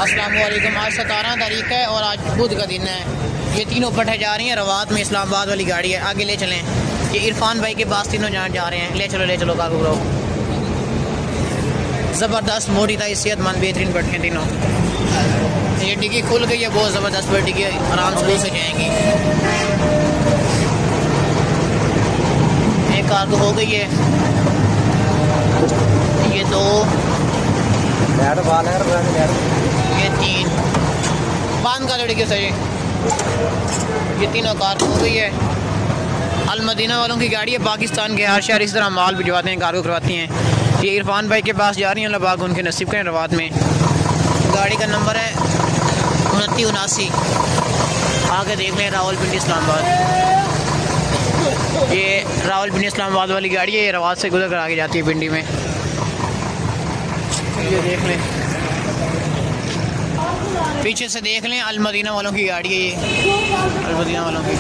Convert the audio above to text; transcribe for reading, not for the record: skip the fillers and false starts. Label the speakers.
Speaker 1: अस्सलाम वालेकुम। आज 17 तारीख है और आज बुध का दिन है। ये तीनों पट्टे जा रही हैं रवात में, इस्लामाबाद वाली गाड़ी है। आगे ले चलें, ये इरफान भाई के पास तीनों जा रहे हैं। ले चलो काकू ब्रो। ज़बरदस्त मोटी था, सेहतमंद बेहतरीन पट्टे हैं तीनों। ये डिग्गी खुल गई है, बहुत ज़बरदस्त पर डिग्गी आराम से जाएंगी। एक कार तो हो गई है, ये दो, ये तीन बांध का लड़की सही। ये तीनों कार हो गई है। अल मदीना वालों की गाड़ी है, पाकिस्तान के हर शहर इस तरह माल भिजवाते हैं, कार्गो करवाती हैं। ये इरफान भाई के पास जा रही हैं लबाग, उनके नसीब के रवात में। गाड़ी का नंबर है 2979। आगे देख लें रावलपिंडी इस्लामाबाद। ये रावलपिंडी इस्लामाबाद वाली गाड़ी है, ये रवात से गुजर कर आगे जाती है पिंडी में। ये देख लें, पीछे से देख लें, अल मदीना वालों की गाड़ी है ये, अल मदीना वालों की।